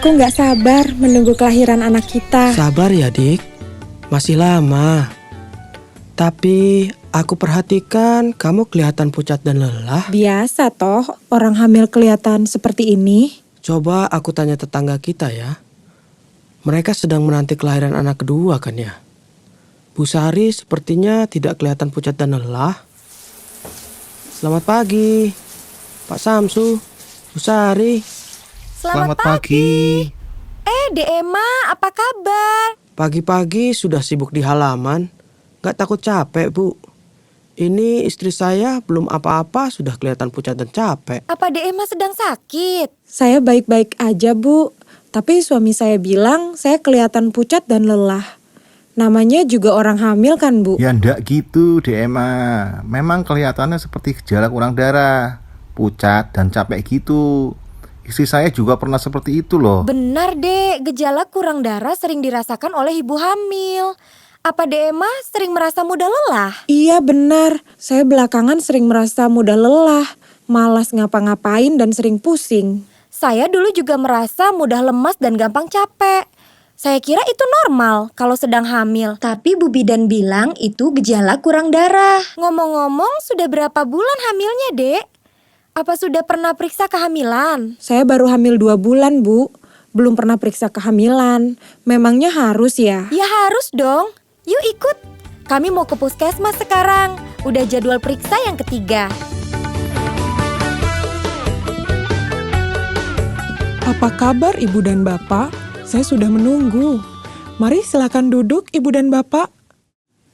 Aku nggak sabar menunggu kelahiran anak kita. Sabar ya, Dik. Masih lama. Tapi aku perhatikan kamu kelihatan pucat dan lelah. Biasa toh, orang hamil kelihatan seperti ini. Coba aku tanya tetangga kita ya. Mereka sedang menanti kelahiran anak kedua kan ya? Bu Sari sepertinya tidak kelihatan pucat dan lelah. Selamat pagi, Pak Samsu, Bu Sari. Selamat pagi. Dek Emma, apa kabar? Pagi-pagi sudah sibuk di halaman. Gak takut capek, Bu? Ini istri saya belum apa-apa sudah kelihatan pucat dan capek. Apa Dek Emma sedang sakit? Saya baik-baik aja, Bu. Tapi suami saya bilang saya kelihatan pucat dan lelah. Namanya juga orang hamil kan, Bu? Ya ndak gitu, Dek Emma. Memang kelihatannya seperti gejala kurang darah, pucat dan capek gitu. Istri saya juga pernah seperti itu loh. Benar Dek, gejala kurang darah sering dirasakan oleh ibu hamil. Apa Dek Emma sering merasa mudah lelah? Iya benar, saya belakangan sering merasa mudah lelah, malas ngapa-ngapain dan sering pusing. Saya dulu juga merasa mudah lemas dan gampang capek. Saya kira itu normal kalau sedang hamil. Tapi Bu Bidan bilang itu gejala kurang darah. Ngomong-ngomong, sudah berapa bulan hamilnya, Dek? Apa sudah pernah periksa kehamilan? Saya baru hamil 2 bulan, Bu. Belum pernah periksa kehamilan. Memangnya harus ya? Ya harus dong. Yuk ikut. Kami mau ke puskesmas sekarang. Udah jadwal periksa yang ketiga. Apa kabar Ibu dan Bapak? Saya sudah menunggu. Mari silakan duduk Ibu dan Bapak.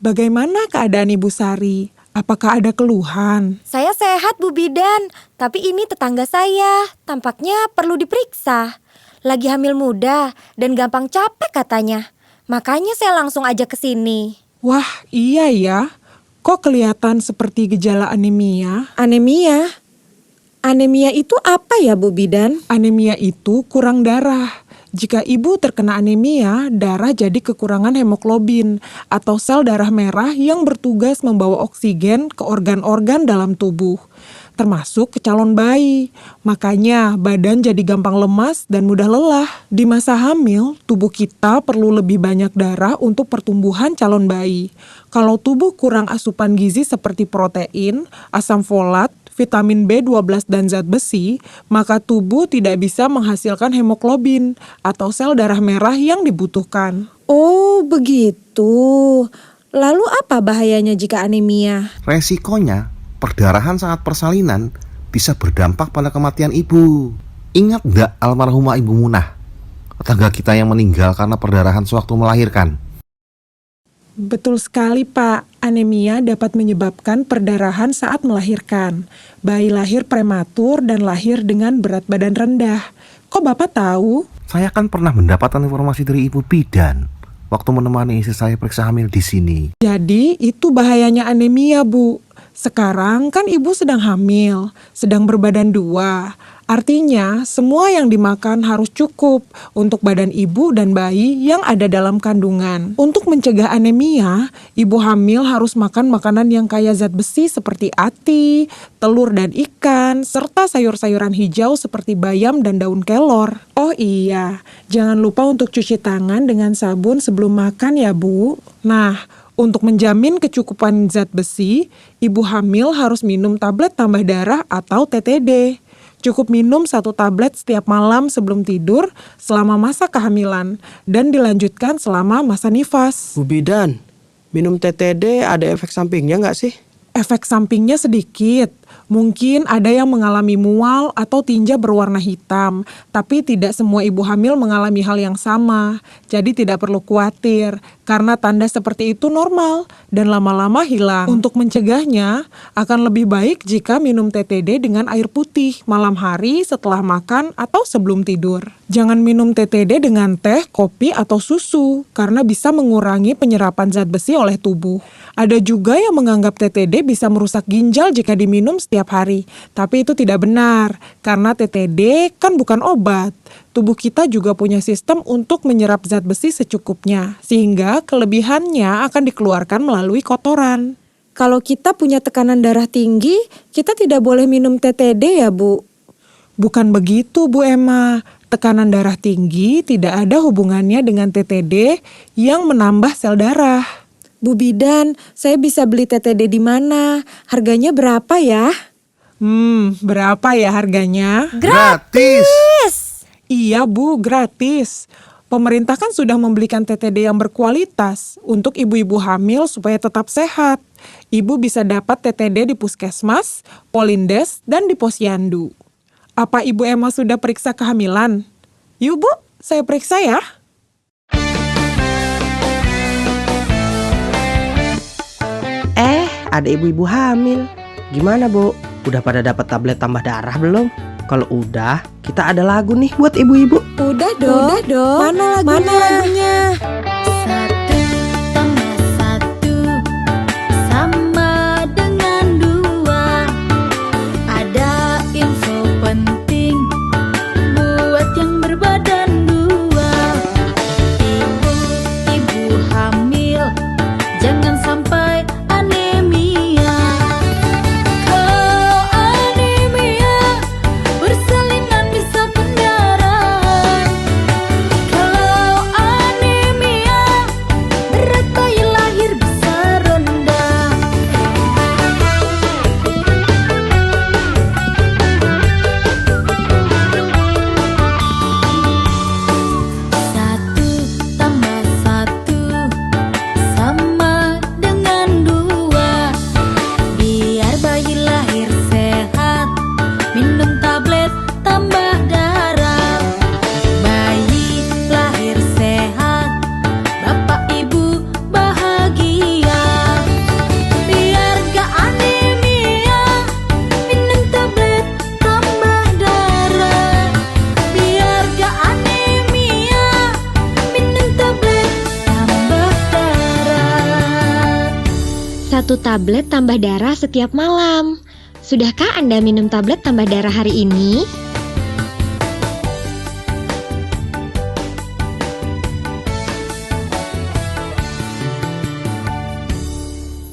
Bagaimana keadaan Ibu Sari? Apakah ada keluhan? Saya sehat Bu Bidan, tapi ini tetangga saya. Tampaknya perlu diperiksa. Lagi hamil muda dan gampang capek katanya. Makanya saya langsung ajak ke sini. Wah, iya ya. Kok kelihatan seperti gejala anemia? Anemia? Anemia itu apa ya, Bu Bidan? Anemia itu kurang darah. Jika ibu terkena anemia, darah jadi kekurangan hemoglobin atau sel darah merah yang bertugas membawa oksigen ke organ-organ dalam tubuh, termasuk ke calon bayi. Makanya badan jadi gampang lemas dan mudah lelah. Di masa hamil, tubuh kita perlu lebih banyak darah untuk pertumbuhan calon bayi. Kalau tubuh kurang asupan gizi seperti protein, asam folat, vitamin B12 dan zat besi, maka tubuh tidak bisa menghasilkan hemoglobin atau sel darah merah yang dibutuhkan. Oh, begitu. Lalu apa bahayanya jika anemia? Resikonya, perdarahan saat persalinan bisa berdampak pada kematian ibu. Ingat nggak almarhumah Ibu Munah, tetangga kita yang meninggal karena perdarahan sewaktu melahirkan? Betul sekali Pak, anemia dapat menyebabkan perdarahan saat melahirkan. Bayi lahir prematur dan lahir dengan berat badan rendah. Kok Bapak tahu? Saya kan pernah mendapatkan informasi dari Ibu Bidan waktu menemani istri saya periksa hamil di sini. Jadi itu bahayanya anemia Bu. Sekarang kan ibu sedang hamil, sedang berbadan 2. Artinya semua yang dimakan harus cukup untuk badan ibu dan bayi yang ada dalam kandungan. Untuk mencegah anemia, ibu hamil harus makan makanan yang kaya zat besi seperti ati, telur dan ikan, serta sayur-sayuran hijau seperti bayam dan daun kelor. Oh iya, jangan lupa untuk cuci tangan dengan sabun sebelum makan ya Bu. Nah, untuk menjamin kecukupan zat besi, ibu hamil harus minum tablet tambah darah atau TTD. Cukup minum 1 tablet setiap malam sebelum tidur selama masa kehamilan dan dilanjutkan selama masa nifas. Bu Bidan, minum TTD ada efek sampingnya nggak sih? Efek sampingnya sedikit. Mungkin ada yang mengalami mual atau tinja berwarna hitam, tapi tidak semua ibu hamil mengalami hal yang sama. Jadi tidak perlu khawatir, karena tanda seperti itu normal dan lama-lama hilang. Untuk mencegahnya, akan lebih baik jika minum TTD dengan air putih malam hari setelah makan atau sebelum tidur. Jangan minum TTD dengan teh, kopi, atau susu, karena bisa mengurangi penyerapan zat besi oleh tubuh. Ada juga yang menganggap TTD bisa merusak ginjal jika diminum setiap hari. Tapi itu tidak benar, karena TTD kan bukan obat. Tubuh kita juga punya sistem untuk menyerap zat besi secukupnya, sehingga kelebihannya akan dikeluarkan melalui kotoran. Kalau kita punya tekanan darah tinggi, kita tidak boleh minum TTD ya, Bu? Bukan begitu, Bu Emma. tekanan darah tinggi tidak ada hubungannya dengan TTD yang menambah sel darah. Bu Bidan, saya bisa beli TTD di mana? Harganya berapa ya? Berapa ya harganya? Gratis. Iya Bu, gratis. Pemerintah kan sudah membelikan TTD yang berkualitas untuk ibu-ibu hamil supaya tetap sehat. Ibu bisa dapat TTD di puskesmas, Polindes, dan di posyandu. Apa Ibu Emma sudah periksa kehamilan? Yuk Bu, saya periksa ya. Ada ibu-ibu hamil. Gimana Bu? Udah pada dapat tablet tambah darah belum? Kalau udah, kita ada lagu nih buat ibu-ibu. Udah dong. Mana lagunya? Satu tambah satu sama dengan dua. Ada info penting buat yang berbadan dua. Ibu hamil jangan sampai anemia. Kalau anemia persalinan bisa pendarahan. Kalau anemia berat bayi lahir bisa rendah. Satu tambah satu sama dengan dua. Biar bayi lahir sehat, minum tablet tambah darah. Bayi lahir sehat, bapak ibu bahagia. Biar gak anemia, minum tablet tambah darah. Biar gak anemia, minum tablet tambah darah. Satu tablet tambah darah setiap malam. Sudahkah Anda minum tablet tambah darah hari ini?